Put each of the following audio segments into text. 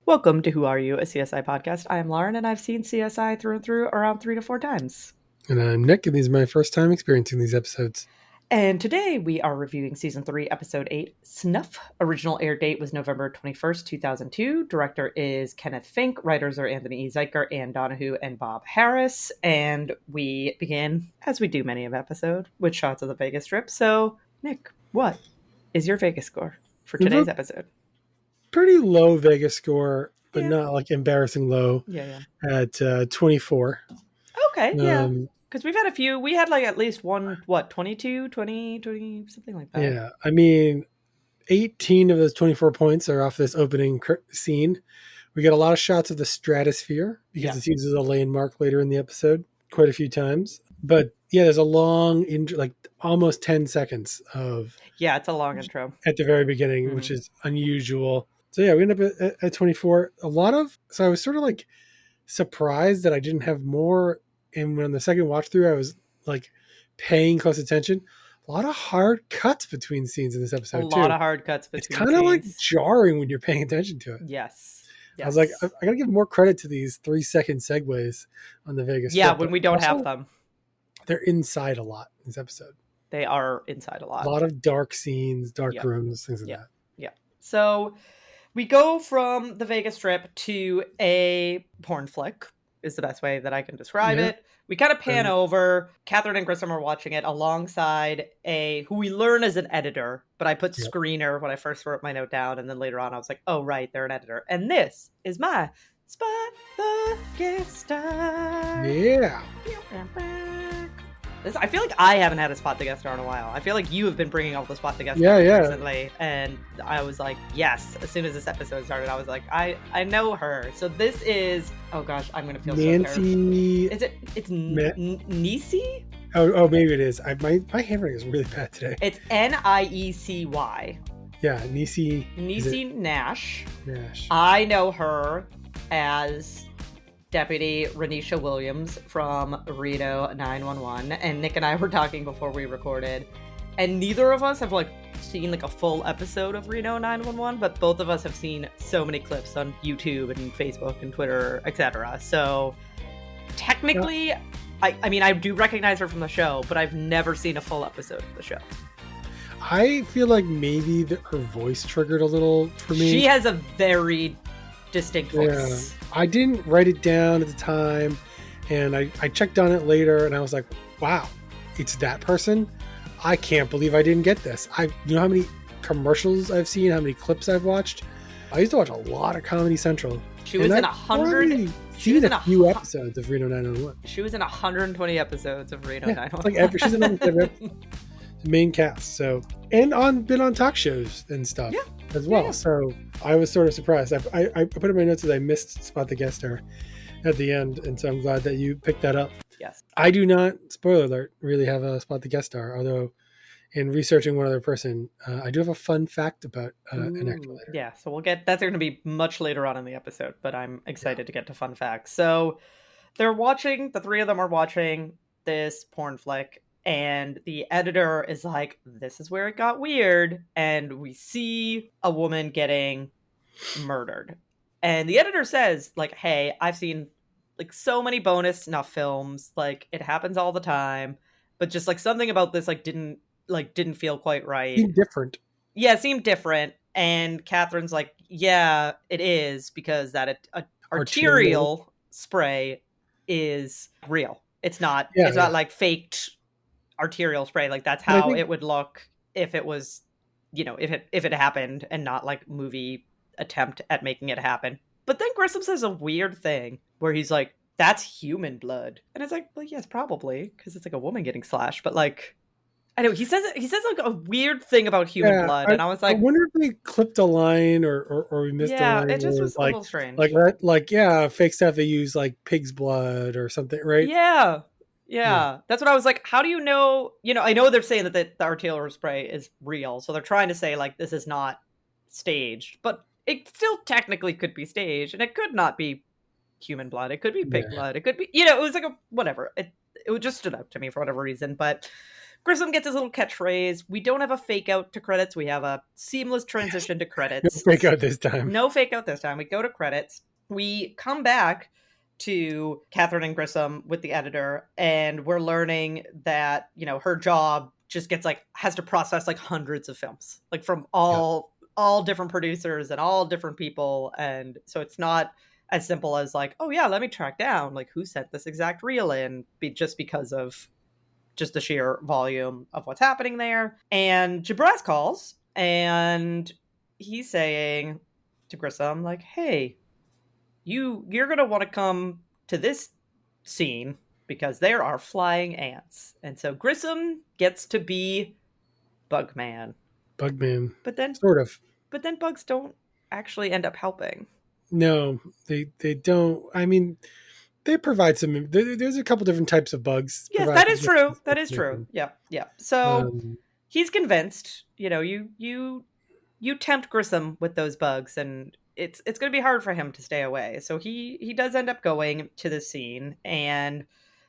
Welcome to Who Are You, a CSI podcast. I am Lauren, and I've seen CSI through and through around 3 to 4 times. And I'm Nick, and this is my first time experiencing these episodes. And today we are reviewing Season 3, Episode 8, Snuff. Original air date was November 21st, 2002. Director is Kenneth Fink. Writers are Anthony E. Zeiker, Ann Donahue, and Bob Harris. And we begin, as we do many of episode, with shots of the Vegas Strip. So, Nick, what is your Vegas score for today's episode? Pretty low Vegas score, but not like embarrassing low. At 24. Okay, yeah. Because we've had a few. We had like at least one, 22, 20, something like that. Yeah. I mean, 18 of those 24 points are off this opening scene. We get a lot of shots of the stratosphere because it's used as a landmark later in the episode quite a few times. But yeah, there's a long, like almost 10 seconds of. Yeah, it's a long intro. At the very beginning, which is unusual. So yeah, we end up at 24. So I was sort of like surprised that I didn't have more. And when on the second watch through, I was like paying close attention. A lot of hard cuts between scenes in this episode. A lot of hard cuts between scenes. It's kind of like jarring when you're paying attention to it. Yes. I was like, I gotta give more credit to these 3-second segues on the Vegas. Yeah, when we don't have them. They're inside a lot in this episode. They are inside a lot. A lot of dark scenes, dark rooms, things like that. Yeah. So we go from the Vegas Strip to a porn flick, is the best way that I can describe it. We kind of pan over. Catherine and Grissom are watching it alongside who we learn is an editor, but I put screener when I first wrote my note down, and then later on I was like, oh, right, they're an editor. And this is my Spot the Guest Star. Yeah. I feel like I haven't had a Spot the Guest Star in a while. I feel like you have been bringing up the Spot the Guest Star recently, and I was like, yes. As soon as this episode started, I was like, I know her. So this is, oh gosh, I'm gonna feel Nancy. So terrible. It's Niecy? Oh, maybe it is. My handwriting is really bad today. It's Niecy. Yeah, Niecy Nash. I know her as Deputy Renisha Williams from Reno 911, and Nick and I were talking before we recorded, and neither of us have like seen like a full episode of Reno 911, but both of us have seen so many clips on YouTube and Facebook and Twitter, etc. So technically, I mean, I do recognize her from the show, but I've never seen a full episode of the show. I feel like maybe her voice triggered a little for me. She has a very distinct voice. I didn't write it down at the time, and I checked on it later, and I was like, wow, it's that person? I can't believe I didn't get this. You know how many commercials I've seen, how many clips I've watched? I used to watch a lot of Comedy Central. She was in 100. Seen a few episodes of Reno 911. She was in 120 episodes of Reno 911. Like she's in every episode. Main cast, so been on talk shows and stuff as well. So I was sort of surprised. I put in my notes that I missed Spot the Guest Star at the end, and so I'm glad that you picked that up. Yes, I do not, spoiler alert, really have a Spot the Guest Star, although in researching one other person, I do have a fun fact about an actor later. Yeah, so we'll get that's going to be much later on in the episode, but I'm excited to get to fun facts. So the three of them are watching this porn flick, and the editor is like, this is where it got weird. And we see a woman getting murdered. And the editor says, like, hey, I've seen like so many bonus snuff films. Like, it happens all the time. But just like something about this didn't feel quite right. Seemed different. Yeah, it seemed different. And Catherine's like, yeah, it is, because that arterial spray is real. It's not not like faked arterial spray. Like, that's how it would look if it was, if it happened, and not like movie attempt at making it happen. But then Grissom says a weird thing where he's like, that's human blood. And it's like, well, yes, probably, because it's like a woman getting slashed. But like, I know he says like a weird thing about human blood, and I was like, I wonder if they clipped a line or we missed a line. Yeah, it just was a little strange. Fake stuff they use, like pig's blood or something, right? Yeah, that's what I was like. How do you know? I know they're saying that the arterial spray is real, so they're trying to say like this is not staged, but it still technically could be staged, and it could not be human blood. It could be pig blood. It could be, it was like a whatever. It just stood out to me for whatever reason. But Grissom gets his little catchphrase. We don't have a fake out to credits. We have a seamless transition to credits. No fake out this time. No fake out this time. We go to credits. We come back to Catherine and Grissom with the editor, and we're learning that, you know, her job just gets like, has to process like hundreds of films, like from all different producers and all different people. And so it's not as simple as like, oh yeah, let me track down like who sent this exact reel in, just because of just the sheer volume of what's happening there. And Jabraz calls, and he's saying to Grissom, like, hey, you're going to want to come to this scene because there are flying ants. And so Grissom gets to be Bugman. Bugman. But then sort of. But then bugs don't actually end up helping. No, they don't. I mean, they provide some. There's a couple different types of bugs. Yes, that is true. That is true. Yeah. So he's convinced. You know, you tempt Grissom with those bugs, and it's going to be hard for him to stay away. So he does end up going to the scene, and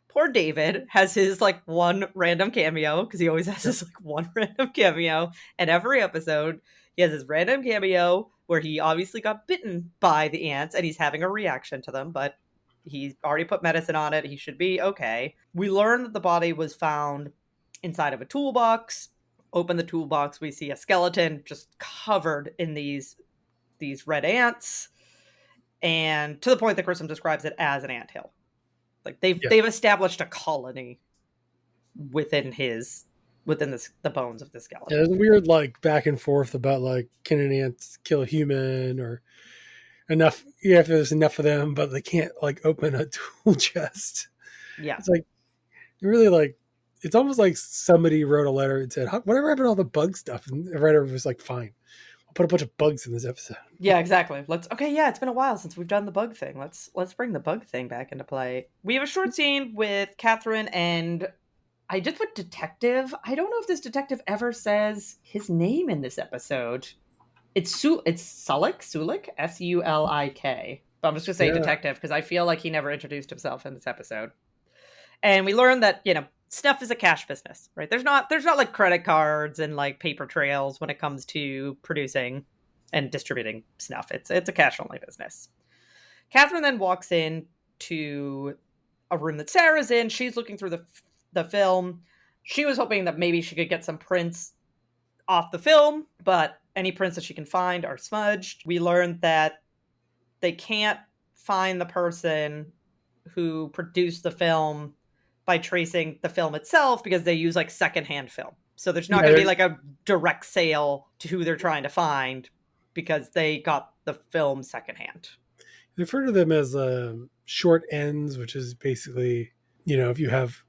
poor David has his like one random cameo, because he always has this like one random cameo in every episode. He has his random cameo where he obviously got bitten by the ants and he's having a reaction to them, but he's already put medicine on it. He should be okay. We learn that the body was found inside of a toolbox. Open the toolbox, we see a skeleton just covered in these red ants, and to the point that Grissom describes it as an anthill. Like they've established a colony within the bones of the skeleton. Yeah, there's a weird like back and forth about like, can an ant kill a human, or enough? Yeah, if there's enough of them, but they can't like open a tool chest. Yeah, it's like really like, it's almost like somebody wrote a letter and said, whatever happened to all the bug stuff? And the writer was like, fine, I'll put a bunch of bugs in this episode. Yeah, exactly. It's been a while since we've done the bug thing. Let's bring the bug thing back into play. We have a short scene with Catherine, and I just put detective. I don't know if this detective ever says his name in this episode. It's Sulik, Sulik, Sulik. But I'm just going to say detective because I feel like he never introduced himself in this episode. And we learned that, you know, Snuff is a cash business, right? There's not like credit cards and like paper trails when it comes to producing and distributing Snuff. It's a cash only business. Catherine then walks in to a room that Sarah's in. She's looking through the film. She was hoping that maybe she could get some prints off the film, but any prints that she can find are smudged. We learned that they can't find the person who produced the film by tracing the film itself because they use like secondhand film. So there's not going to be like a direct sale to who they're trying to find because they got the film secondhand. They refer to them as short ends, which is basically, you know, if you have,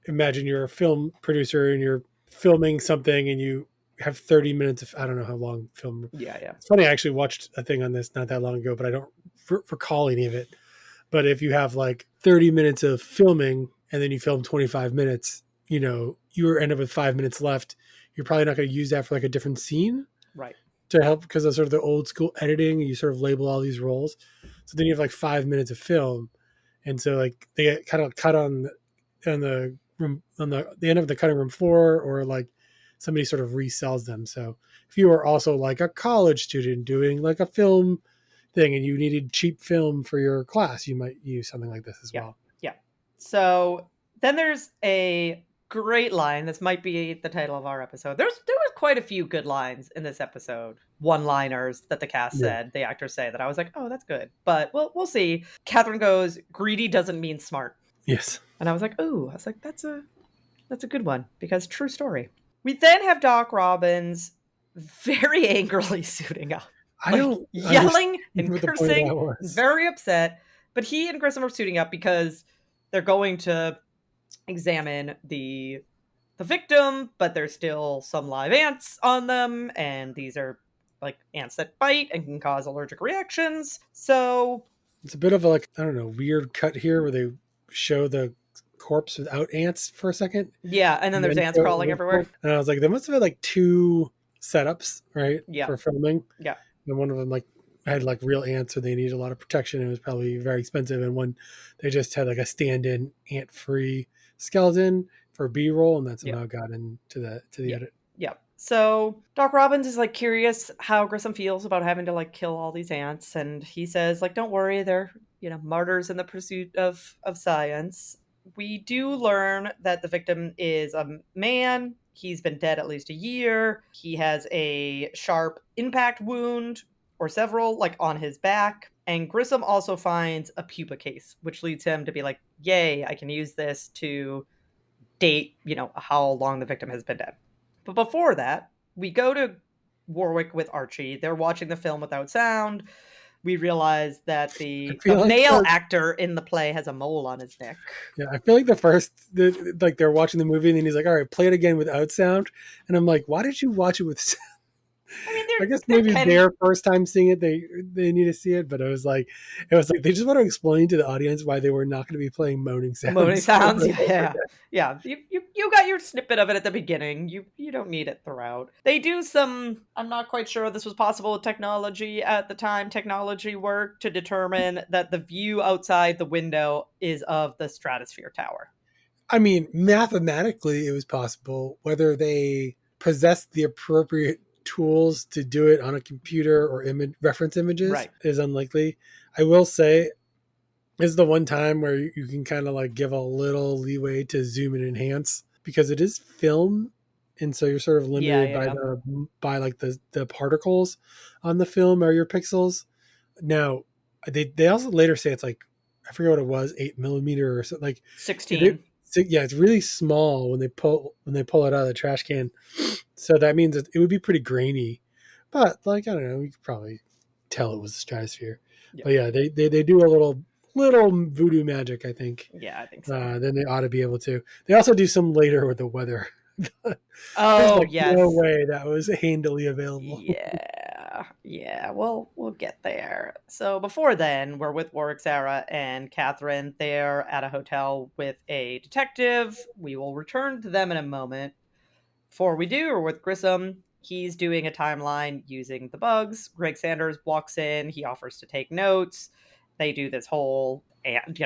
imagine you're a film producer and you're filming something and you have 30 minutes of, I don't know how long film. Yeah. It's funny, I actually watched a thing on this not that long ago, but I don't recall any of it. But if you have like 30 minutes of filming and then you film 25 minutes, you know, you end up with 5 minutes left. You're probably not going to use that for like a different scene. Right. To help, because of sort of the old school editing, you sort of label all these roles. So then you have like 5 minutes of film. And so like they get kind of cut on the room, on the end of the cutting room floor, or like somebody sort of resells them. So if you were also like a college student doing like a film thing and you needed cheap film for your class, you might use something like this as well. Yeah. So then there's a great line. This might be the title of our episode. There was quite a few good lines in this episode. One-liners that the cast said, the actors say, that I was like, oh, that's good. But we'll see. Catherine goes, greedy doesn't mean smart. Yes. And I was like, ooh, that's a good one, because true story. We then have Doc Robbins very angrily suiting up. Yelling and cursing, very upset. But he and Grissom are suiting up because they're going to examine the victim, but there's still some live ants on them, and these are like ants that bite and can cause allergic reactions. So it's a bit of a, like, I don't know, weird cut here where they show the corpse without ants for a second. Yeah, and then there's ants crawling everywhere. And I was like, there must have been like 2 setups, right? Yeah. For filming. Yeah. And one of them like had like real ants, so they needed a lot of protection. It was probably very expensive. And one, they just had like a stand-in ant-free skeleton for B-roll, and that somehow got into the edit. Yeah. So Doc Robbins is like curious how Grissom feels about having to like kill all these ants, and he says like, "Don't worry, they're martyrs in the pursuit of science." We do learn that the victim is a man. He's been dead at least a year. He has a sharp impact wound or several like on his back. And Grissom also finds a pupa case, which leads him to be like, "Yay, I can use this to date, how long the victim has been dead." But before that, we go to Warwick with Archie. They're watching the film without sound. We realize that the male actor in the play has a mole on his neck. Yeah, I feel like they're watching the movie and then he's like, "All right, play it again without sound." And I'm like, "Why did you watch it with sound?" I mean, I guess maybe their first time seeing it, they need to see it. But it was like they just want to explain to the audience why they were not going to be playing moaning sounds. Moaning sounds, yeah. You got your snippet of it at the beginning. You don't need it throughout. They do some. I'm not quite sure this was possible with technology at the time. Technology work to determine that the view outside the window is of the Stratosphere Tower. I mean, mathematically, it was possible. Whether they possessed the appropriate tools to do it on a computer or reference images is unlikely. I will say this is the one time where you can kind of like give a little leeway to zoom and enhance, because it is film, and so you're sort of limited by like the particles on the film or your pixels. Now they also later say it's like, I forget what it was, 8mm or something, like 16. It's really small when they pull it out of the trash can. So that means it would be pretty grainy, but like, I don't know, we could probably tell it was the Stratosphere. Yeah. But yeah, they do a little voodoo magic, I think. Yeah, I think so. Then they ought to be able to. They also do some later with the weather. Yes. No way that was handily available. Yeah. We'll get there. So before then, we're with Warwick, Sarah, and Catherine. They're at a hotel with a detective. We will return to them in a moment. Before we do, we're with Grissom. He's doing a timeline using the bugs. Greg Sanders walks in. He offers to take notes. They do this whole, ant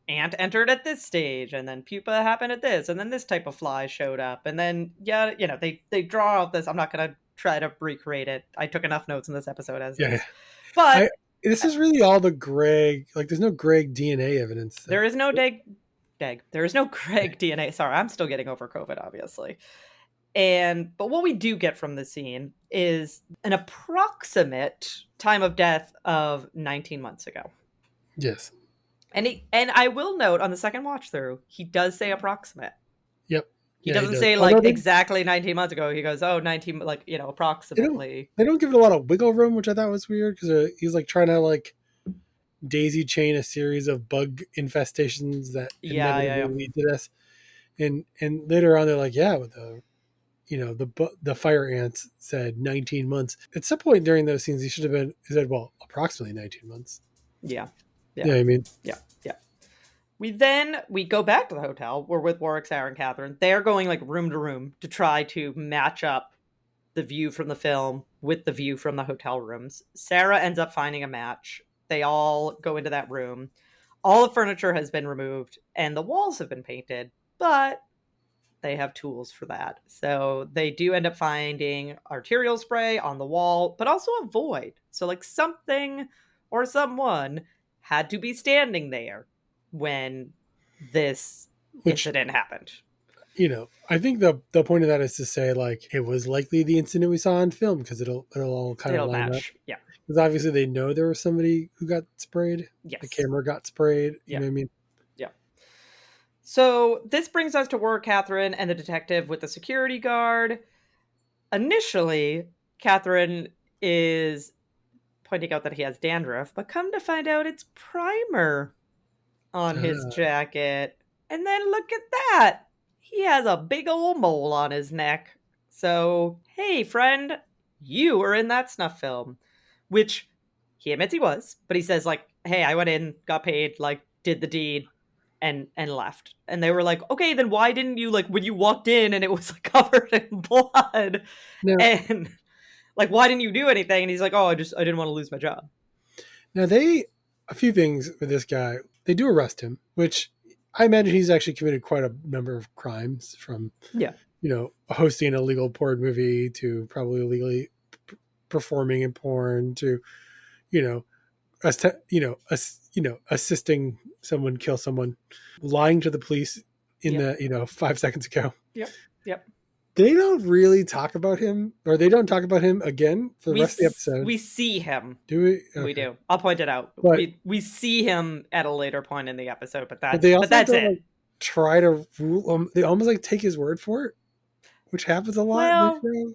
entered at this stage, and then pupa happened at this, and then this type of fly showed up, and then they draw out this. I'm not going to try to recreate it. I took enough notes in this episode as is. But this is really all the Greg. Like, there's no Greg DNA evidence. There is no There is no Greg DNA. Sorry, I'm still getting over COVID, obviously. But what we do get from the scene is an approximate time of death of 19 months ago. Yes. And I will note on the second watch through, he does say approximate. Yep. He doesn't say exactly 19 months ago. He goes, 19, approximately. They don't give it a lot of wiggle room, which I thought was weird, because he's like trying to like daisy chain a series of bug infestations that inevitably lead to this. And later on, they're like, with the fire ants said 19 months. At some point during those scenes, he said, well, approximately 19 months. Yeah. Yeah, I mean. Yeah. We go back to the hotel. We're with Warwick, Sarah, and Catherine. They're going like room to room to try to match up the view from the film with the view from the hotel rooms. Sarah ends up finding a match. They all go into that room. All the furniture has been removed and the walls have been painted, but they have tools for that. So they do end up finding arterial spray on the wall, but also a void. So like something or someone had to be standing there when this incident happened. I think the point of that is to say, like, it was likely the incident we saw on film, because it'll all kind of line match. up. Yeah. Because obviously they know there was somebody who got sprayed. Yes. The camera got sprayed. You know what I mean? Yeah. So this brings us to Warwick, Catherine, and the detective with the security guard. Initially, Catherine is pointing out that he has dandruff, but come to find out it's primer on his jacket. And then look at that. He has a big old mole on his neck. So, hey, friend, you were in that Snuff film. Which he admits he was, but he says, like, hey, I went in, got paid, like, did the deed, and left. And they were like, okay, then why didn't you, like, when you walked in and it was like, covered in blood? No. And, like, why didn't you do anything? And he's like, I didn't want to lose my job. Now, a few things with this guy. They do arrest him, which I imagine he's actually committed quite a number of crimes, from hosting an illegal porn movie to probably illegally performing in porn to assisting someone kill someone, lying to the police in the 5 seconds ago. Yep. They don't really talk about him, or they don't talk about him again for the rest of the episode. We see him. Do we? Okay. We do. I'll point it out. But we see him at a later point in the episode, but that's it. Like, try to rule. They almost like take his word for it, which happens a lot. Well,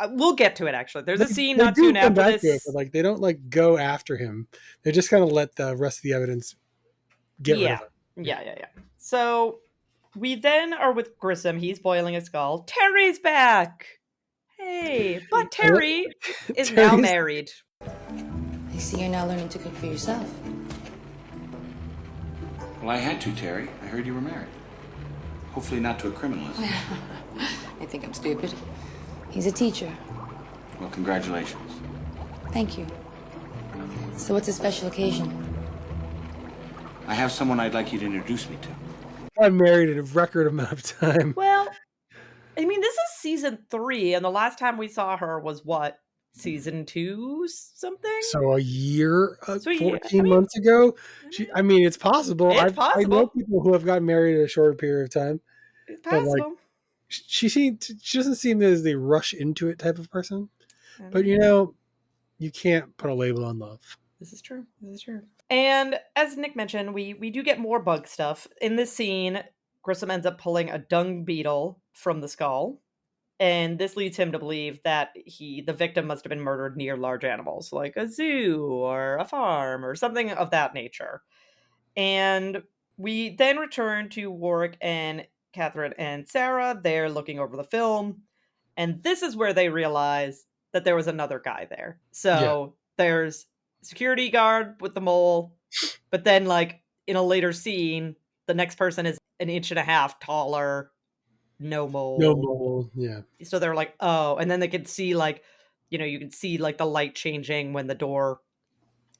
we'll get to it. Actually, there's a scene not soon after this. It, but like they don't like go after him. They just kind of let the rest of the evidence get rid of him. Yeah. So we then are with Grissom. He's boiling a skull. Terry's back. Hey, but Terry is now married. I see you're now learning to cook for yourself. Well, I had to, Terry. I heard you were married. Hopefully not to a criminal. I think I'm stupid. He's a teacher. Well, congratulations. Thank you. So what's a special occasion? I have someone I'd like you to introduce me to. I'm married in a record amount of time. Well, I mean, this is season 3, and the last time we saw her was what? Season 2 something? So a year, 14 months ago? It's possible. It's possible. I know people who have gotten married in a short period of time. It's possible. But she doesn't seem as the rush into it type of person. But you can't put a label on love. This is true. And as Nick mentioned, we do get more bug stuff. In this scene, Grissom ends up pulling a dung beetle from the skull. And this leads him to believe that the victim must have been murdered near large animals, like a zoo or a farm or something of that nature. And we then return to Warwick and Catherine and Sarah. They're looking over the film. And this is where they realize that there was another guy there. So there's security guard with the mole, but then like in a later scene, the next person is 1.5 inches taller, no mole. Yeah. So they're like, oh, and then they could see like, you can see like the light changing when the door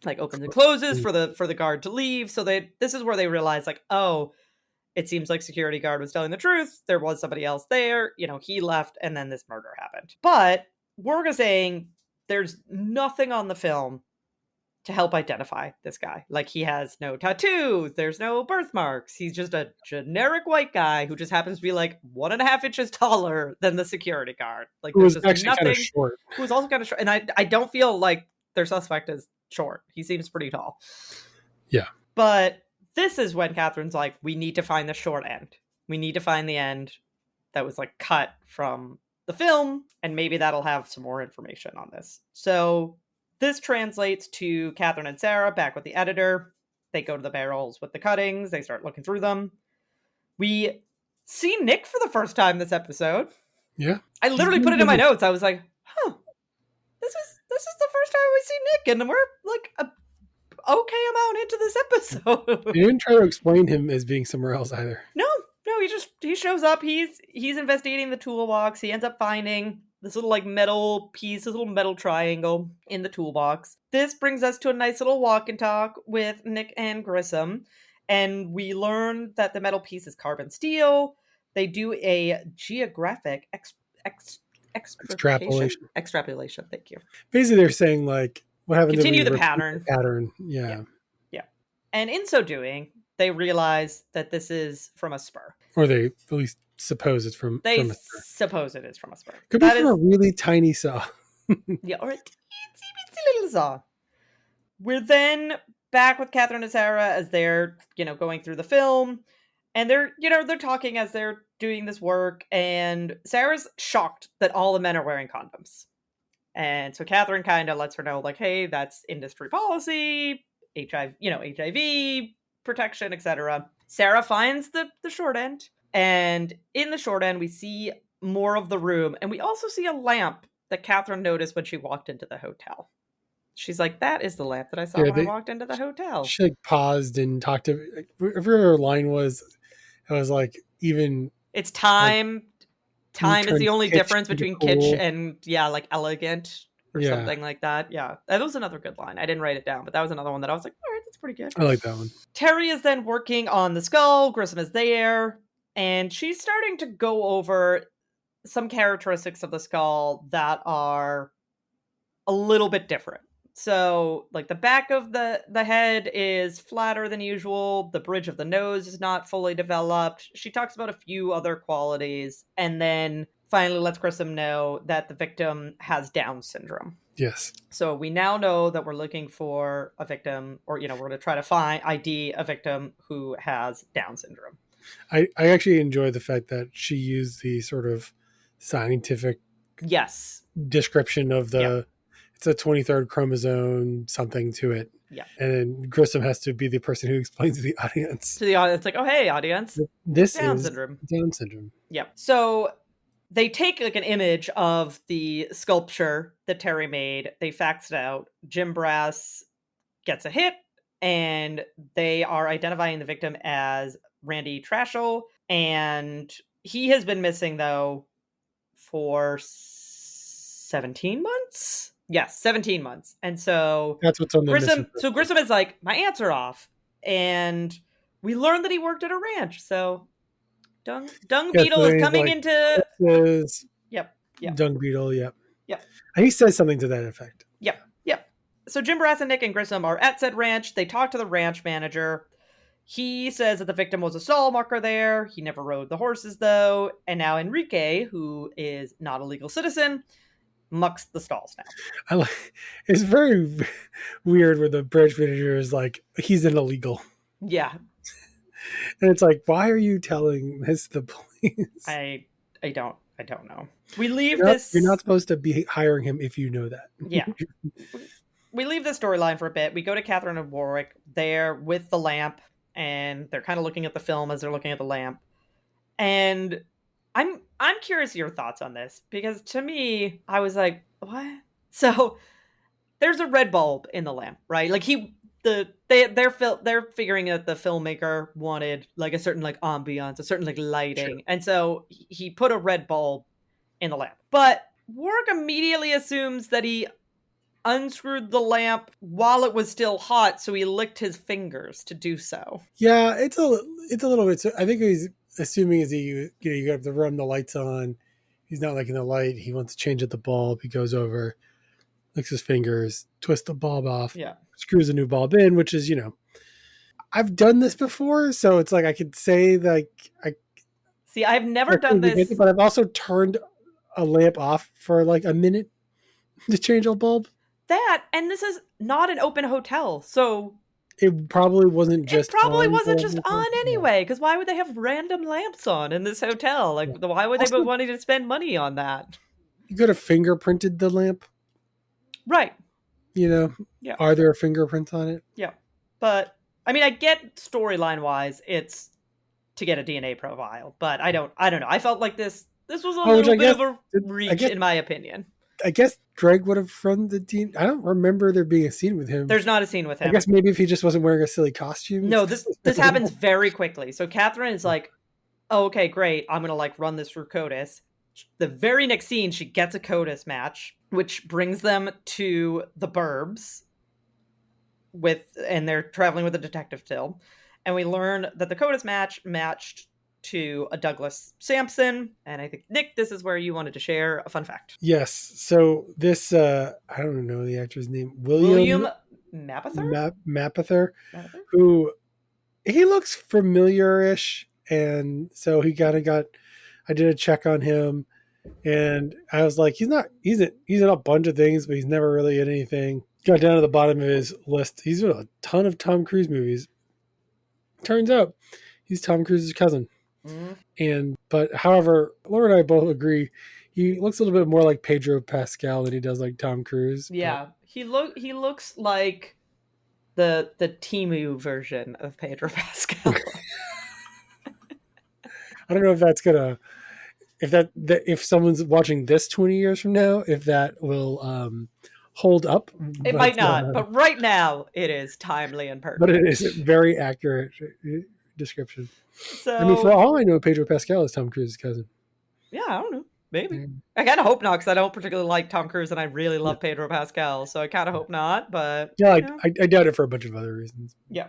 like opens and closes for the guard to leave. So this is where they realize like, oh, it seems like security guard was telling the truth. There was somebody else there. He left, and then this murder happened. But we're saying there's nothing on the film to help identify this guy. Like, he has no tattoos. There's no birthmarks. He's just a generic white guy who just happens to be like 1.5 inches taller than the security guard. Like, who was actually kind of short. Who was also kind of short. And I don't feel like their suspect is short. He seems pretty tall. Yeah. But this is when Catherine's like, we need to find the short end. We need to find the end that was like cut from the film, and maybe that'll have some more information on this. So this translates to Catherine and Sarah back with the editor. They go to the barrels with the cuttings. They start looking through them. We see Nick for the first time this episode. Yeah. I literally put it in my notes. I was like, this is the first time we see Nick, and we're like a okay amount into this episode. You didn't try to explain him as being somewhere else either. No, he shows up. He's investigating the toolbox. He ends up finding this little like metal piece, this little metal triangle in the toolbox. This brings us to a nice little walk and talk with Nick and Grissom, and we learn that the metal piece is carbon steel. They do a geographic extrapolation. Thank you. Basically, they're saying like, what happens? Continue the pattern. Yeah. And in so doing, they realize that this is from a spur. Or they at least suppose it's from a spur. Suppose it is from a spur. Could be from a really tiny saw. Yeah, or a teensy little saw. We're then back with Catherine and Sarah as they're, going through the film. And they're talking as they're doing this work. And Sarah's shocked that all the men are wearing condoms. And so Catherine kind of lets her know, like, hey, that's industry policy, HIV protection, etc. Sarah finds the short end. And in the short end, we see more of the room. And we also see a lamp that Catherine noticed when she walked into the hotel. She's like, that is the lamp that I saw when I walked into the hotel. She like paused and talked to, whatever her line was, it was like, even... It's time. Like, time is the only difference between kitsch and, like elegant or something like that. Yeah. That was another good line. I didn't write it down, but that was another one that I was like, all right, that's pretty good. I like that one. Terry is then working on the skull. Grissom is there, and she's starting to go over some characteristics of the skull that are a little bit different. So, like, the back of the head is flatter than usual. The bridge of the nose is not fully developed. She talks about a few other qualities, and then finally lets Grissom know that the victim has Down syndrome. Yes. So we now know that we're looking for a victim, or, we're going to try to ID a victim who has Down syndrome. I actually enjoy the fact that she used the sort of scientific description of the it's a 23rd chromosome, something to it. Yeah. And then Grissom has to be the person who explains to the audience. To the audience, like, oh, hey, audience. This Down is syndrome. Down syndrome. Yep. So they take like an image of the sculpture that Terry made. They fax it out. Jim Brass gets a hit, and they are identifying the victim as Randy Trashel. And he has been missing, though, for 17 months? Yes, 17 months. And so that's what's on the Grissom. So Grissom is like, my ants are off. And we learned that he worked at a ranch. So Dung Beetle is coming like, into... Yep. Dung Beetle, yep. Yep. And he says something to that effect. Yep. So Jim Brass and Nick and Grissom are at said ranch. They talk to the ranch manager. He says that the victim was a stall marker there. He never rode the horses, though. And now Enrique, who is not a legal citizen, mucks the stalls now. It's very weird where the branch manager is like, he's an illegal. Yeah. And it's like, why are you telling this to the police? I don't know. We leave You're not supposed to be hiring him if you know that. Yeah. We leave the storyline for a bit. We go to Catherine and Warwick. They're with the lamp, and they're kind of looking at the film as they're looking at the lamp. And I'm curious your thoughts on this, because to me, I was like, what? So there's a red bulb in the lamp, right? Like they're figuring that the filmmaker wanted like a certain like ambiance, a certain like lighting. Sure. And so he put a red bulb in the lamp. But Warwick immediately assumes that he unscrewed the lamp while it was still hot, so he licked his fingers to do so. Yeah, it's a little bit. I think he's assuming is you have to run the lights on. He's not liking the light. He wants to change at the bulb. He goes over, licks his fingers, twists the bulb off, screws a new bulb in, which is, I've done this before, so it's like I could say like I've never done this, but I've also turned a lamp off for like a minute to change a bulb. And this is not an open hotel, so it probably wasn't just on anyway, because why would they have random lamps on in this hotel? Like, why would they be wanting to spend money on that? You could have fingerprinted the lamp. Right. Are there fingerprints on it? Yeah. But, I mean, I get storyline-wise, it's to get a DNA profile, but I don't know. I felt like this was a little bit of a reach, in my opinion. I guess Greg would have run the team. I don't remember there being a scene with him. There's not a scene with him. I guess maybe if he just wasn't wearing a silly costume. No, this happens very quickly. So Catherine is like, oh, okay, great. I'm going to like run this through CODIS. The very next scene, she gets a CODIS match, which brings them to the Burbs and they're traveling with a detective still. And we learn that the CODIS match matched to a Douglas Sampson. And I think, Nick, this is where you wanted to share a fun fact. Yes. So this, I don't know the actor's name. William Mapother? Mapother, who he looks familiar-ish. And so he kind of I did a check on him and I was like, he's in a bunch of things, but he's never really in anything. Got down to the bottom of his list. He's in a ton of Tom Cruise movies. Turns out he's Tom Cruise's cousin. Mm-hmm. But however, Laura and I both agree he looks a little bit more like Pedro Pascal than he does like Tom Cruise. Yeah, he looks like the Temu version of Pedro Pascal. I don't know if that's gonna if someone's watching this 20 years from now, if that will hold up. It might not, but right now it is timely and perfect. But it is a very accurate description. So, I mean, for all I know, Pedro Pascal is Tom Cruise's cousin. Yeah, I don't know. Maybe. I kind of hope not, because I don't particularly like Tom Cruise, and I really love Pedro Pascal, so I kind of hope not, but... Yeah, I doubt it for a bunch of other reasons. Yeah.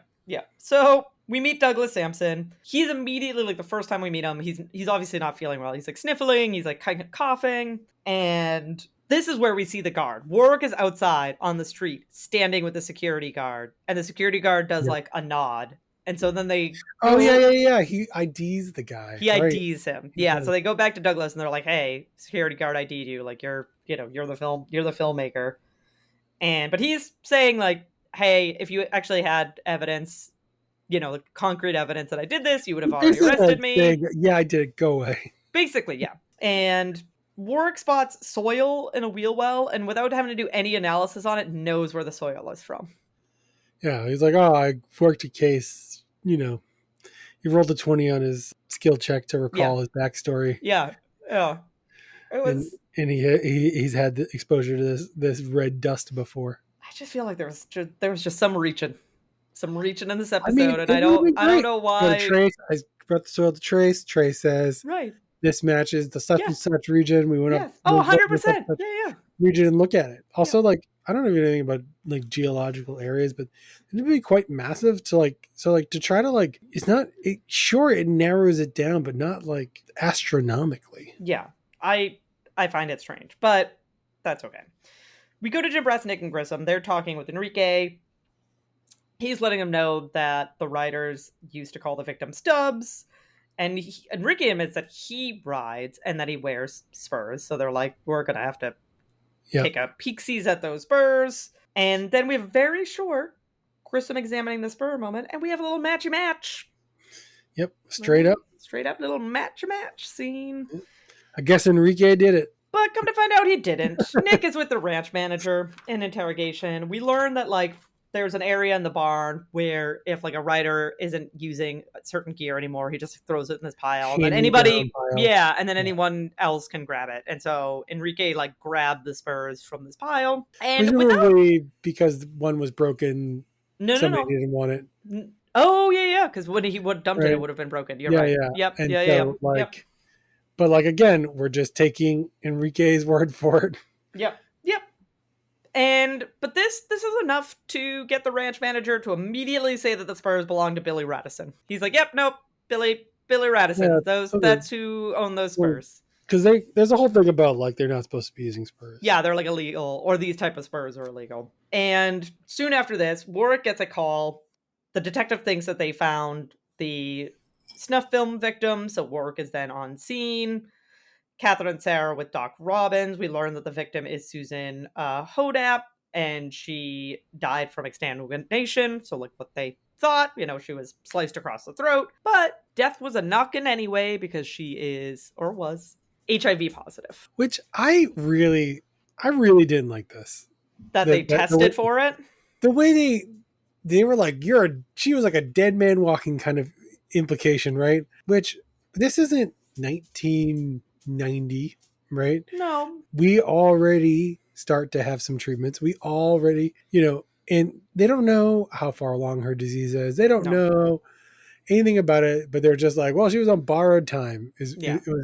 So, we meet Douglas Sampson. He's immediately, like, the first time we meet him, he's obviously not feeling well. He's, like, sniffling, he's, like, kind of coughing, and this is where we see the guard. Warwick is outside on the street, standing with the security guard, and the security guard does, like, a nod. And so then they... Oh, yeah. He IDs the guy. He IDs him. Yeah, so they go back to Douglas, and they're like, hey, security guard ID'd you. Like, you're the filmmaker. But he's saying, like, hey, if you actually had evidence, concrete evidence that I did this, you would have already arrested me. Yeah, I did. Go away. Basically, yeah. And Warwick spots soil in a wheel well, and without having to do any analysis on it, knows where the soil is from. Yeah, he's like, oh, I worked a case, he rolled a 20 on his skill check to recall his backstory. Yeah. It was... And he's had the exposure to this red dust before. I just feel like there was just some reaching in this episode, and I don't know why. I brought the soil to Trace. Trace says, right, this matches the such and such region. We went up. Oh, 100%. Yeah. Region and look at it. Also, like, I don't know anything about like geological areas, but it'd be quite massive to to try to it narrows it down, but not like astronomically. Yeah, I find it strange, but that's okay. We go to Jim Brass, Nick, and Grissom. They're talking with Enrique. He's letting them know that the writers used to call the victim Stubbs, and Enrique admits that he rides and that he wears spurs. So they're like, we're gonna have to take a peek-sees at those spurs. And then we have a very short Grissom examining the spur moment, and we have a little matchy-match. Yep, straight up little matchy-match scene. I guess Enrique did it. But come to find out, he didn't. Nick is with the ranch manager in interrogation. We learn that, like, there's an area in the barn where if, like, a writer isn't using a certain gear anymore, he just throws it in this pile. And then anyone else can grab it. And so Enrique, like, grabbed the spurs from this pile. And presumably because one was broken, somebody didn't want it. Oh, yeah, because when he would dumped it, it would have been broken. You're right. Yeah. Yep. But, like, again, we're just taking Enrique's word for it. Yep. But this is enough to get the ranch manager to immediately say that the spurs belong to Billy Radisson. He's like, yep, nope, Billy Radisson. That's who own those spurs. Because there's a whole thing about, like, they're not supposed to be using spurs. Yeah, they're, like, illegal, or these type of spurs are illegal. And soon after this, Warwick gets a call. The detective thinks that they found the snuff film victim, so Warwick is then on scene. Catherine and Sarah with Doc Robbins. We learn that the victim is Susan Hodap, and she died from exsanguination. So, like, what they thought, she was sliced across the throat. But death was a knockin' anyway, because she is, or was, HIV positive. Which I really didn't like this. That they tested for it? The way they were like, she was like a dead man walking kind of implication, right? Which, this isn't 1990, right? No. We already start to have some treatments. We already, and they don't know how far along her disease is. They don't know anything about it, but they're just like, well, she was on borrowed time. It was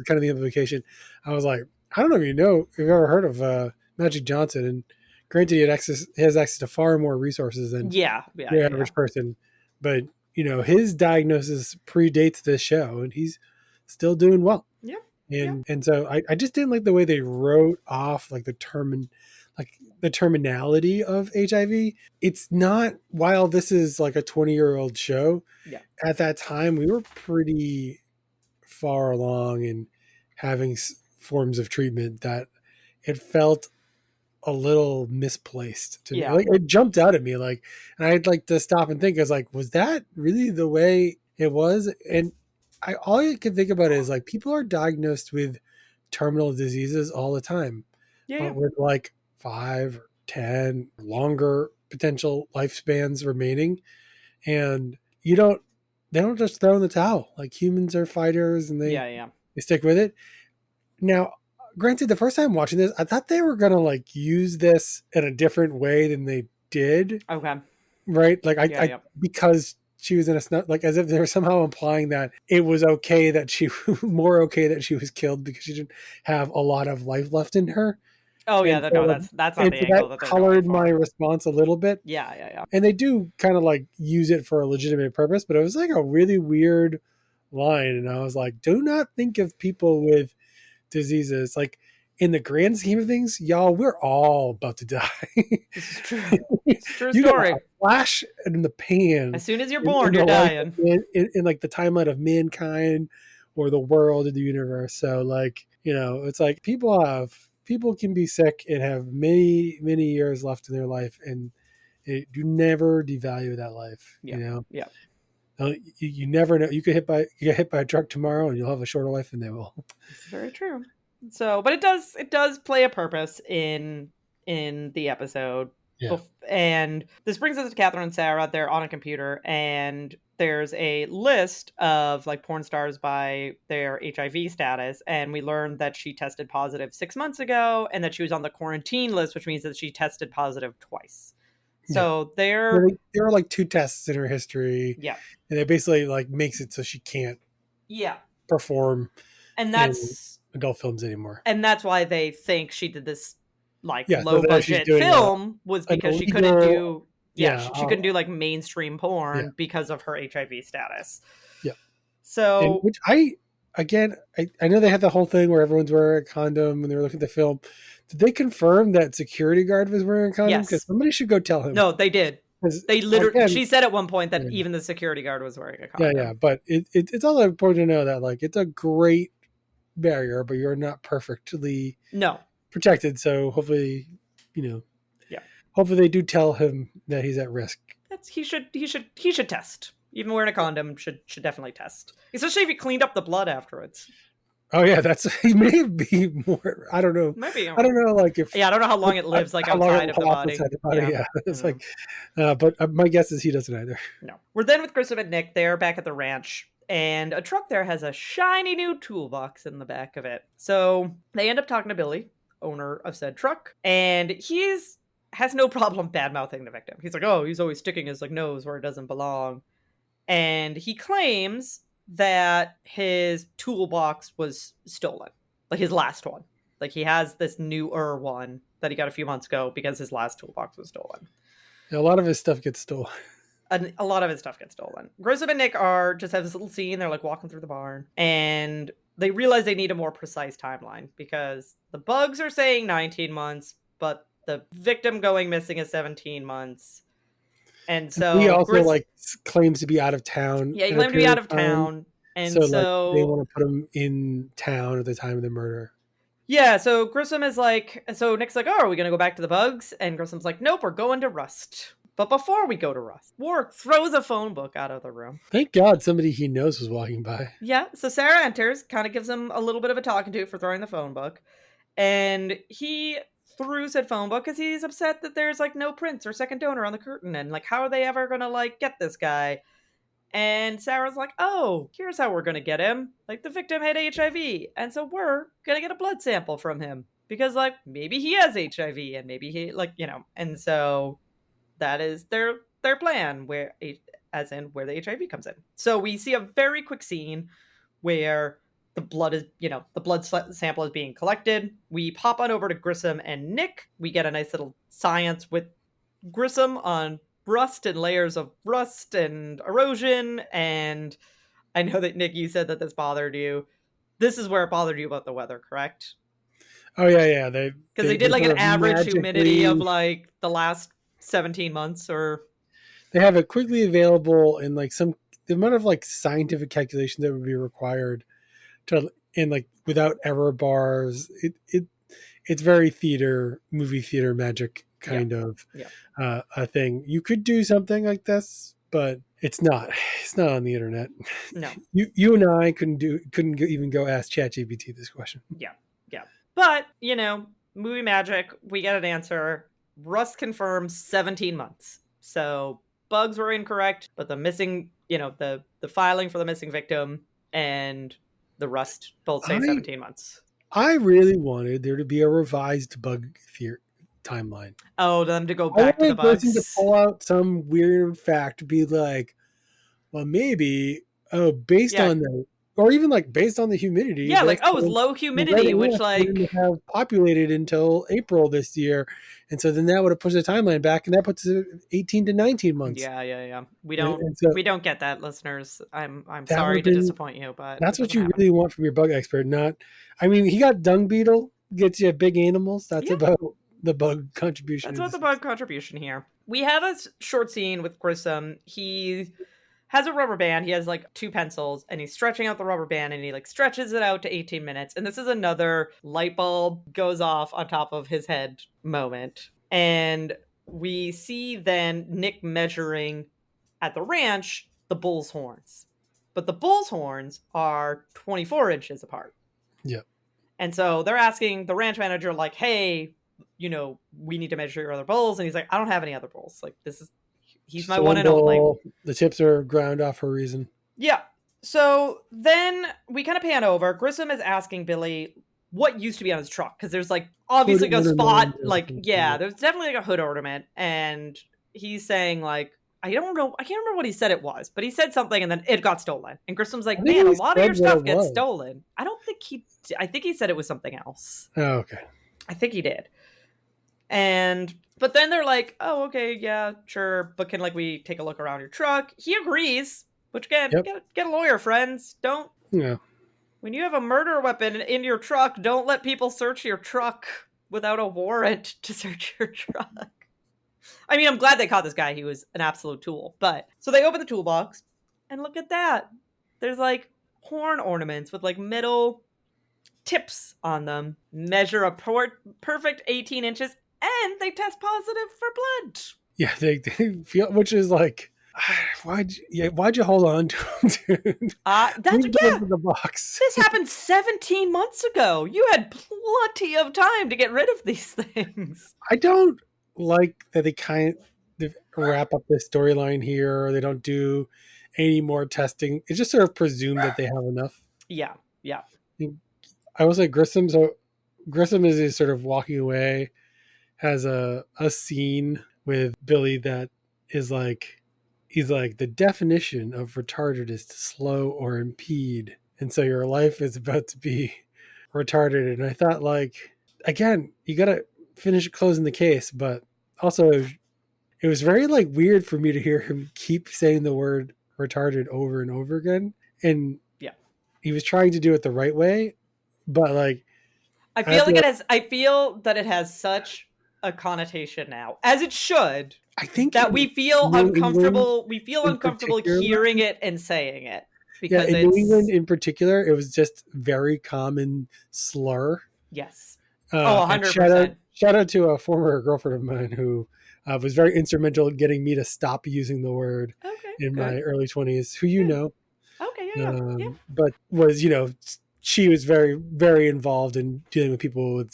kind of the implication. I was like, I don't know if you've ever heard of Magic Johnson, and granted, he has access to far more resources than the average person, but his diagnosis predates this show, and he's still doing well. Yeah. And so I just didn't like the way they wrote off like the terminality of HIV. It's not, while this is like a 20-year-old show, at that time we were pretty far along in having forms of treatment that it felt a little misplaced to me. Like, it jumped out at me, like, and I'd like to stop and think, I was like, was that really the way it was? And all you can think about is, like, people are diagnosed with terminal diseases all the time, but with like 5 or 10 longer potential lifespans remaining, and they don't just throw in the towel. Like, humans are fighters, and they stick with it. Now, granted, the first time watching this, I thought they were gonna like use this in a different way than they did. Okay. Right? Like, because she was in a snuff, like as if they were somehow implying that it was okay that she more okay that she was killed because she didn't have a lot of life left in her. Oh yeah, And no, so, that's not the angle that they're colored going for. my response a little bit. Yeah. And they do kind of like use it for a legitimate purpose, but it was like a really weird line. And I was like, do not think of people with diseases like in the grand scheme of things, y'all, we're all about to die. This is true. It's a true You story. got a flash in the pan. As soon as you're born, you're dying. In like the timeline of mankind or the world or the universe. So like, it's like people can be sick and have many, many years left in their life, and do never devalue that life. Yeah. You never know. You get hit by a truck tomorrow, and you'll have a shorter life than they will. It's very true. So, but it does play a purpose in the episode. Yeah. And this brings us to Catherine and Sarah. They're on a computer, and there's a list of like porn stars by their HIV status, and we learned that she tested positive 6 months ago, and that she was on the quarantine list, which means that she tested positive twice. So there are like 2 tests in her history. Yeah. And it basically like makes it so she can't perform and that's in adult films anymore. And that's why they think she did this like low budget film was because she couldn't do she couldn't do like mainstream porn because of her HIV status. Yeah. So which I know they had the whole thing where everyone's wearing a condom when they were looking at the film. Did they confirm that security guard was wearing a condom? Because somebody should go tell him. No, they did. They literally. She said at one point that even the security guard was wearing a condom. Yeah. But it's also important to know that like it's a great barrier, but you're not perfectly protected. So hopefully, hopefully they do tell him that he's at risk. He should test. Even wearing a condom should definitely test, especially if he cleaned up the blood afterwards. Oh yeah, he may be more. I don't know. Maybe I don't know. Like if I don't know how long it lives like outside of the body. Yeah. It's like, but my guess is he doesn't either. No, we're then with Grissom and Nick. They're back at the ranch, and a truck there has a shiny new toolbox in the back of it. So they end up talking to Billy, owner of said truck, and has no problem bad mouthing the victim. He's like, oh, he's always sticking his like nose where it doesn't belong, and he claims that his toolbox was stolen, like his last one. Like he has this newer one that he got a few months ago because his last toolbox was stolen. Yeah, a lot of his stuff gets stolen. A lot of his stuff gets stolen. Grissom and Nick just have this little scene. They're like walking through the barn, and they realize they need a more precise timeline because the bugs are saying 19 months, but the victim going missing is 17 months. And so he also claims to be out of town. Yeah, he claimed to be out of town. And so they want to put him in town at the time of the murder. Yeah, so Grissom is like, so Nick's like, oh, are we going to go back to the bugs? And Grissom's like, nope, we're going to Rust. But before we go to Rust, Warwick throws a phone book out of the room. Thank God somebody he knows was walking by. Yeah, so Sarah enters, kind of gives him a little bit of a talking to for throwing the phone book. And he threw said phone book because he's upset that there's like no prints or second donor on the curtain, and like how are they ever gonna like get this guy? And Sarah's like, oh, here's how we're gonna get him. Like the victim had HIV, and so we're gonna get a blood sample from him because like maybe he has HIV and maybe he and so that is their plan, where the HIV comes in. So we see a very quick scene where the blood is, the blood sample is being collected. We pop on over to Grissom and Nick. We get a nice little science with Grissom on rust and layers of rust and erosion. And I know that, Nick, you said that this bothered you. This is where it bothered you about the weather, correct? Oh, yeah. Because they did like an average humidity of like the last 17 months or... They have it quickly available in like the amount of like scientific calculation that would be required and like without error bars, it's very movie theater magic kind of a thing. You could do something like this, but it's not on the internet. No, you and I couldn't even go ask ChatGPT this question. Yeah. But movie magic, we get an answer. Rust confirms 17 months. So bugs were incorrect, but the missing, the filing for the missing victim and the rust both say 17 months. I really wanted there to be a revised bug timeline. Oh, them to go back to the bugs. To pull out some weird fact, be like, well, maybe, based on the, or even like based on the humidity. Yeah, like, it was low humidity, which like didn't have populated until April this year. And so then that would have pushed the timeline back, and that puts it 18 to 19 months. Yeah. We don't get that, listeners. I'm sorry to disappoint you, but that's what you really want from your bug expert. Not, I mean, he got dung beetle, gets you big animals. That's about the bug contribution. That's about the bug contribution here. We have a short scene with Grissom. He has a rubber band. He has like 2 pencils, and he's stretching out the rubber band, and he like stretches it out to 18 minutes. And this is another light bulb goes off on top of his head moment. And we see then Nick measuring at the ranch the bull's horns. But the bull's horns are 24 inches apart. Yep. And so they're asking the ranch manager, like, hey, you know, we need to measure your other bulls. And he's like, I don't have any other bulls. Like, he's my one and only. The tips are ground off for a reason. Yeah. So then we kind of pan over. Grissom is asking Billy what used to be on his truck, because there's like obviously a spot, like, there's definitely like a hood ornament, and he's saying like, I don't know, I can't remember what he said it was, but he said something and then it got stolen. And Grissam's like, man, a lot of your stuff gets stolen. I think he said it was something else. Oh, okay. I think he did. But then they're like, oh, okay, yeah, sure, but can like we take a look around your truck? He agrees, which again, get a lawyer, friends. Don't. Yeah. When you have a murder weapon in your truck, don't let people search your truck without a warrant to search your truck. I mean, I'm glad they caught this guy. He was an absolute tool. But so they open the toolbox, and look at that. There's like horn ornaments with like metal tips on them, measure a perfect 18 inches, and they test positive for blood. Yeah, they feel, which is like, why'd you hold on to them, dude? That's the box. This happened 17 months ago. You had plenty of time to get rid of these things. I don't like that they wrap up this storyline here, or they don't do any more testing. It's just sort of presumed that they have enough. Yeah. I will say Grissom is sort of walking away, has a scene with Billy that is like, he's like, the definition of retarded is to slow or impede. And so your life is about to be retarded. And I thought, like, again, you got to finish closing the case. But also it was very like weird for me to hear him keep saying the word retarded over and over again. And he was trying to do it the right way. But like, I feel that it has such a connotation now, as it should. I think that we feel uncomfortable. We feel uncomfortable hearing it and saying it, because in New England in particular, it was just very common slur. Yes. 100%. Shout out to a former girlfriend of mine who was very instrumental in getting me to stop using the word my early 20s. Who you know? Okay. Yeah. But was she was very, very involved in dealing with people with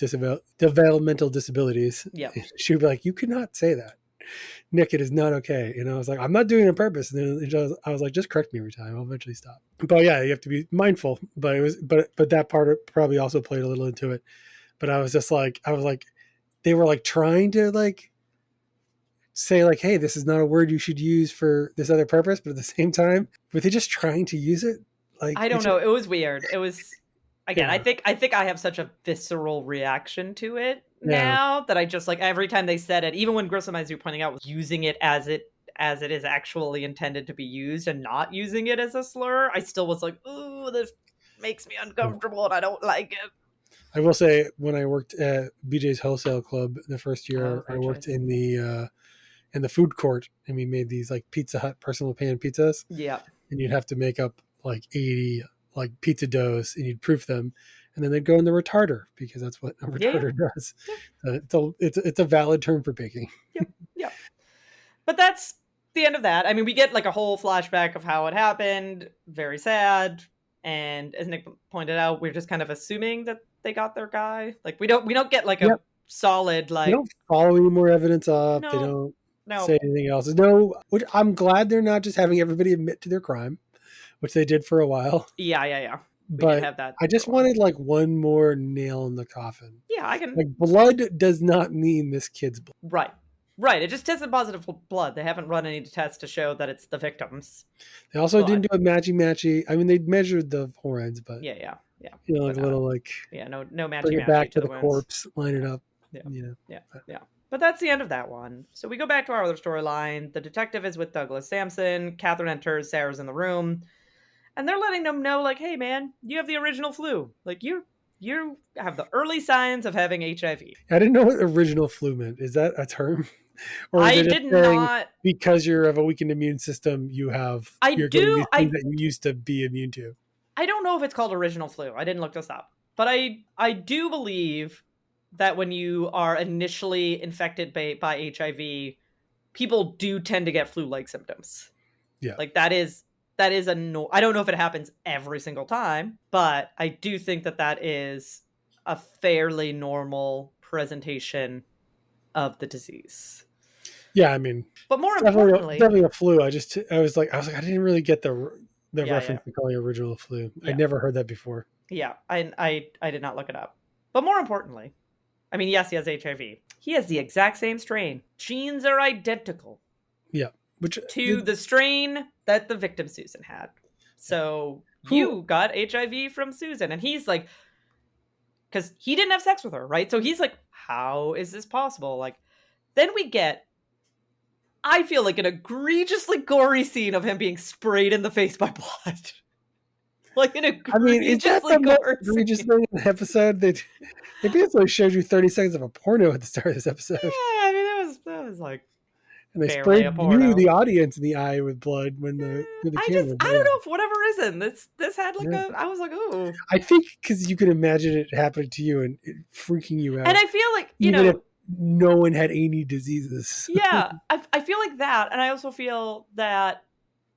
developmental disabilities. Yeah. She would be like, you cannot say that, Nick, it is not okay. And I was like, I'm not doing it on purpose. And then I was like, just correct me every time. I'll eventually stop. But yeah, you have to be mindful. But that part probably also played a little into it. But I was like, they were like trying to like say like, hey, this is not a word you should use for this other purpose. But at the same time, were they just trying to use it? Like, I don't know. It was weird. It was, again, I think I have such a visceral reaction to it now that I just like every time they said it, even when Grissom, as you're pointing out, was using it as it is actually intended to be used and not using it as a slur, I still was like, ooh, this makes me uncomfortable and I don't like it. I will say, when I worked at BJ's Wholesale Club the first year, I worked in the food court, and we made these like Pizza Hut personal pan pizzas. Yeah. And you'd have to make up like 80 like pizza doughs, and you'd proof them, and then they'd go in the retarder, because that's what a retarder does. It's a valid term for baking. Yep. But that's the end of that. I mean, we get like a whole flashback of how it happened. Very sad. And as Nick pointed out, we're just kind of assuming that they got their guy. Like we don't get like a solid like. They don't follow any more evidence up. They don't say anything else. Which I'm glad they're not just having everybody admit to their crime, which they did for a while. Yeah. But have that. I just wanted like one more nail in the coffin. Yeah, I can. Like, blood does not mean this kid's blood. Right. Right. It just tested positive for blood. They haven't run any tests to show that it's the victims. They also didn't do a matchy. I mean, they measured the foreheads, but yeah. You know, like a little like no matchy. Bring it back to the wounds. Corpse, line it up. Yeah. But that's the end of that one. So we go back to our other storyline. The detective is with Douglas Sampson. Catherine enters. Sarah's in the room, and they're letting them know, like, hey man, you have the original flu. Like you have the early signs of having HIV. I didn't know what original flu meant. Is that a term? Or I did not. Because you have a weakened immune system, you have things that you used to be immune to. I don't know if it's called original flu. I didn't look this up. But I do believe that when you are initially infected by HIV, people do tend to get flu-like symptoms. Yeah. Like that is I don't know if it happens every single time, but I do think that is a fairly normal presentation of the disease. Yeah, I mean, but more importantly, definitely a flu. I was like, I didn't really get the reference to calling original flu. I never heard that before. Yeah, I did not look it up. But more importantly, I mean, yes, he has HIV. He has the exact same strain. Genes are identical. Yeah, the strain that the victim Susan had. So you got HIV from Susan, and he's like, because he didn't have sex with her, right? So he's like, how is this possible? Like, then we get, I feel like, an egregiously gory scene of him being sprayed in the face by blood. Like an egregiously egregious thing in the episode? They basically showed you 30 seconds of a porno at the start of this episode. Yeah, I mean that was like, and they sprayed you, the audience, in the eye with blood when the camera. I don't know, for whatever reason, this had like I was like, oh. I think because you can imagine it happening to you and it freaking you out. And I feel like, if no one had any diseases. Yeah, I feel like that, and I also feel that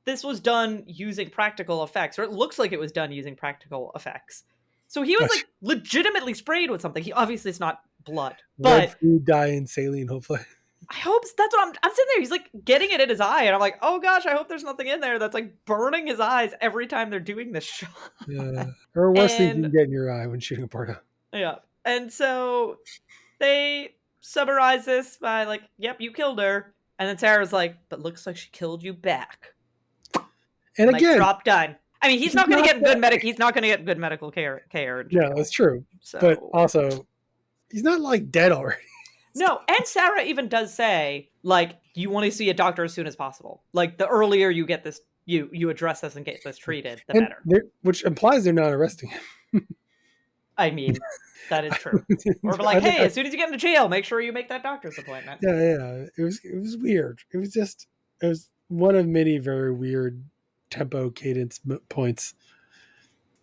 this was done using practical effects, or it looks like it was done using practical effects. So he was like legitimately sprayed with something. Obviously it's not blood, but food dye and saline, hopefully. I hope that's what I'm sitting there. He's like getting it in his eye, and I'm like, oh gosh, I hope there's nothing in there that's like burning his eyes every time they're doing this shot. Yeah, or worse thing you can get in your eye when shooting a porno. Yeah, and so they summarize this by like, yep, you killed her, and then Sarah's like, but looks like she killed you back. And again, drop done. I mean, he's not going to get good He's not going to get good medical care. Yeah, that's true. So. But also, he's not like dead already. No, and Sarah even does say, like, you want to see a doctor as soon as possible. Like, the earlier you get this, you address this and get this treated, the better. Which implies they're not arresting him. I mean, that is true. Or like, hey, as soon as you get into jail, make sure you make that doctor's appointment. Yeah. It was weird. It was one of many very weird tempo cadence points.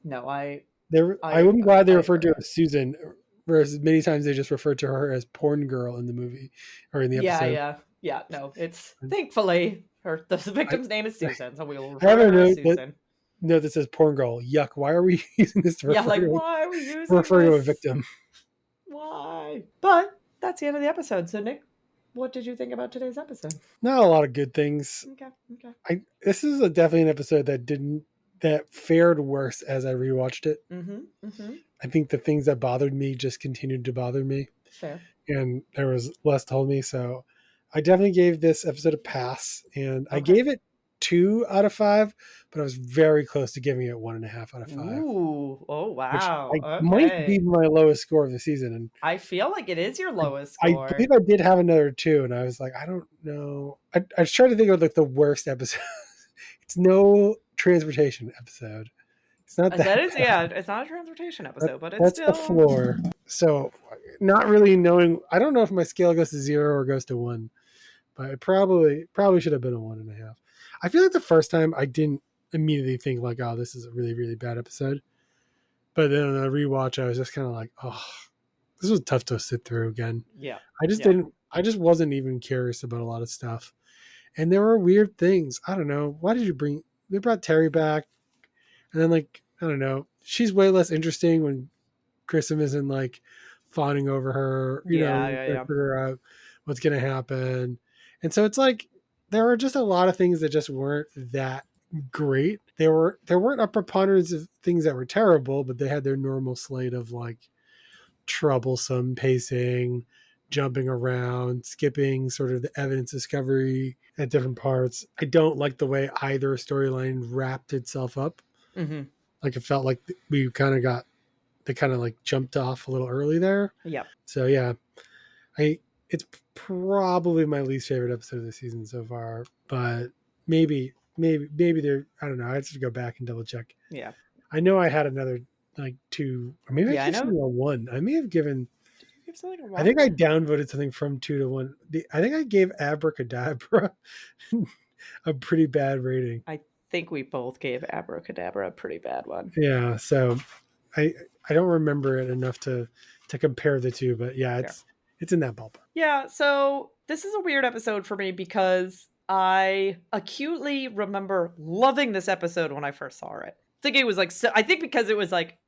No, I'm glad they referred to her as Susan, whereas many times they just referred to her as porn girl in the movie or in the episode. Yeah. No, it's thankfully the victim's name is Susan, so we'll refer to her as Susan. No, that says porn girl. Yuck! Why are we using this to why are we using refer to a victim? Why? But that's the end of the episode. So Nick, what did you think about today's episode? Not a lot of good things. Okay. This is definitely an episode that fared worse as I rewatched it. Mm-hmm. I think the things that bothered me just continued to bother me. Fair. And there was less told me, so I definitely gave this episode a pass, and I gave it 2 out of 5, but I was very close to giving it 1.5 out of 5. Ooh! Oh wow! Which might be my lowest score of the season, and I feel like it is your lowest score. I believe I did have another 2, and I was like, I don't know. I was trying to think of like the worst episode. It's no transportation episode. It's not that. It's not a transportation episode, but it's still the floor. So, not really knowing. I don't know if my scale goes to 0 or goes to 1, but it probably should have been a 1.5. I feel like the first time I didn't immediately think like, oh, this is a really, really bad episode. But then on a rewatch, I was just kind of like, oh, this was tough to sit through again. Yeah. I just wasn't even curious about a lot of stuff. And there were weird things. I don't know. They brought Terry back. And then like, I don't know. She's way less interesting when Grissom isn't like fawning over her, figure out what's going to happen. And so it's like, there were just a lot of things that just weren't that great. There weren't a preponderance of things that were terrible, but they had their normal slate of like troublesome pacing, jumping around, skipping sort of the evidence discovery at different parts. I don't like the way either storyline wrapped itself up. Mm-hmm. Like it felt like they kind of like jumped off a little early there. Yep. So yeah, it's probably my least favorite episode of the season so far, but maybe there, I don't know. I have to go back and double check. Yeah. I know I had another like 2, or maybe I gave something a 1. I may have given. Did you give something a 1? I think I downvoted something from 2 to 1. I think I gave Abracadabra a pretty bad rating. I think we both gave Abracadabra a pretty bad one. Yeah, so I don't remember it enough to compare the two, but yeah, it's in that ballpark. Yeah, so this is a weird episode for me because I acutely remember loving this episode when I first saw it. It was like, I think because it was like,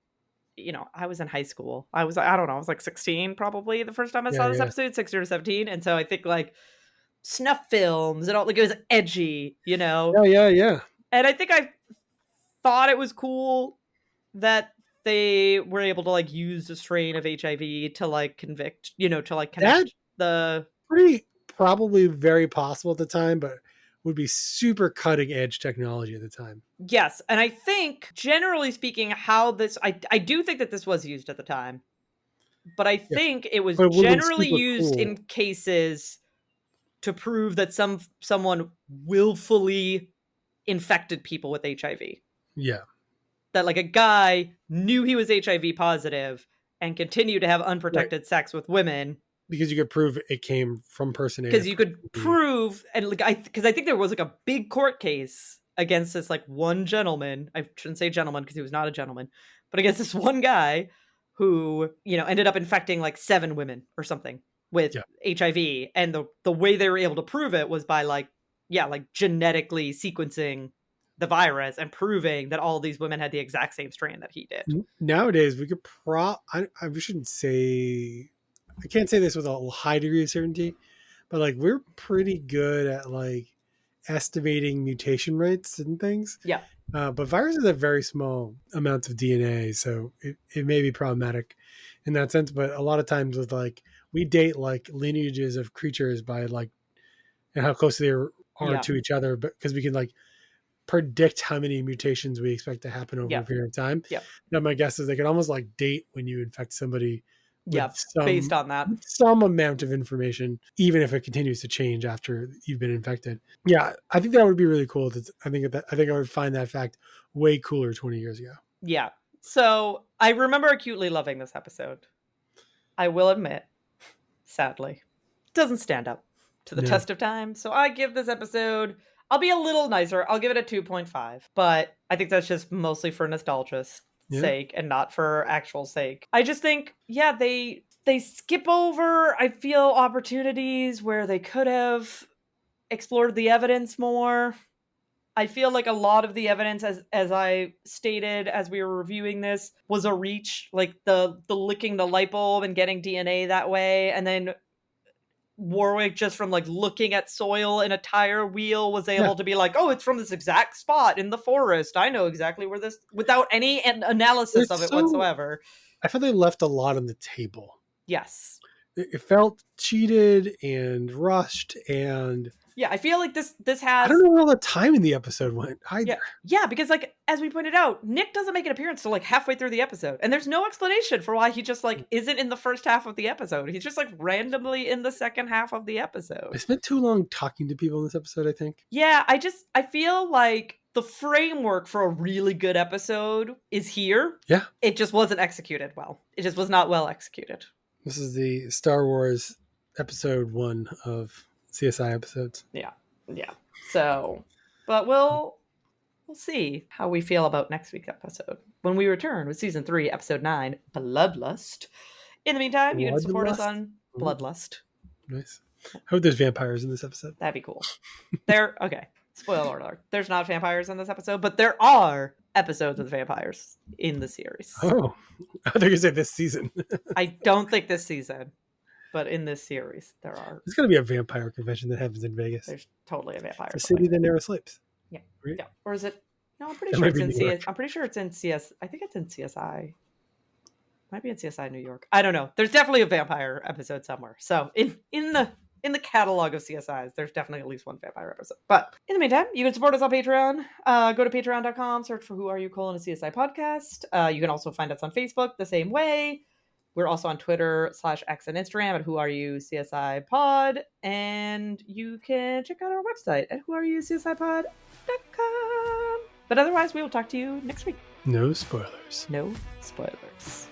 I was in high school. I don't know, I was like 16 probably the first time I saw this episode, 16 or 17. And so I think like snuff films and all, like it was edgy, Yeah. And I think I thought it was cool that they were able to like use a strain of HIV to like convict, to like connect the pretty probably very possible at the time, but would be super cutting edge technology at the time. Yes. And I think generally speaking, how this, I do think that this was used at the time, but I think it was generally used in cases to prove that someone willfully infected people with HIV. Yeah. That like a guy knew he was HIV positive and continued to have unprotected sex with women. Because you could prove it came from person A. Because you could prove, and like because I think there was like a big court case against this like one gentleman. I shouldn't say gentleman because he was not a gentleman, but against this one guy who, ended up infecting like 7 women or something with HIV. And the way they were able to prove it was by like genetically sequencing the virus and proving that all these women had the exact same strain that he did. Nowadays, we could I shouldn't say, I can't say this with a high degree of certainty, but like we're pretty good at like estimating mutation rates and things. Yeah. But viruses have very small amounts of DNA, so it may be problematic in that sense. But a lot of times with like, we date like lineages of creatures by like, and how close they are to each other, but because we can like predict how many mutations we expect to happen over a period of time. Yeah. Now my guess is they could almost like date when you infect somebody. Based on that, some amount of information, even if it continues to change after you've been infected. Yeah, I think that would be really cool. I think I would find that fact way cooler 20 years ago. Yeah. So I remember acutely loving this episode. I will admit, sadly, it doesn't stand up to the test of time. So I give this episode, I'll be a little nicer. I'll give it a 2.5, but I think that's just mostly for nostalgia's sake and not for actual sake. I just think, they skip over, I feel, opportunities where they could have explored the evidence more. I feel like a lot of the evidence, as I stated as we were reviewing this, was a reach, like the licking the light bulb and getting DNA that way, and then Warwick, just from like looking at soil in a tire wheel, was able to be like, oh, it's from this exact spot in the forest. I know exactly where this, without any analysis of it whatsoever. I felt they left a lot on the table. Yes. It felt cheated and rushed, and I feel like this has, I don't know where all the time in the episode went either. Yeah, because like, as we pointed out, Nick doesn't make an appearance till like halfway through the episode, and there's no explanation for why he just like isn't in the first half of the episode. He's just like randomly in the second half of the episode. I spent too long talking to people in this episode, I think. Yeah, I feel like the framework for a really good episode is here. Yeah. It just wasn't executed well. It just was not well executed. This is the Star Wars episode 1 of CSI episodes. Yeah. So, but we'll see how we feel about next week's episode when we return with season 3, episode 9, Bloodlust. In the meantime, you can support us on Bloodlust. Nice. I hope there's vampires in this episode. That'd be cool. Okay. Spoiler alert. There's not vampires in this episode, but there are episodes with vampires in the series. Oh, I thought you were going to say this season. I don't think this season. But in this series, there are. There's going to be a vampire convention that happens in Vegas. There's totally a vampire. The city that never sleeps. Yeah. Right? Yeah. Or is it? No, I'm pretty sure it's in CS. I'm pretty sure it's in CS. I think it's in CSI. Might be in CSI New York. I don't know. There's definitely a vampire episode somewhere. So in the catalog of CSIs, there's definitely at least one vampire episode. But in the meantime, you can support us on Patreon. Go to patreon.com, search for Who Are You? A CSI podcast. You can also find us on Facebook the same way. We're also on Twitter /X and Instagram at Who Are You CSI Pod. And you can check out our website at whoareyoucsipod.com. But otherwise, we will talk to you next week. No spoilers. No spoilers.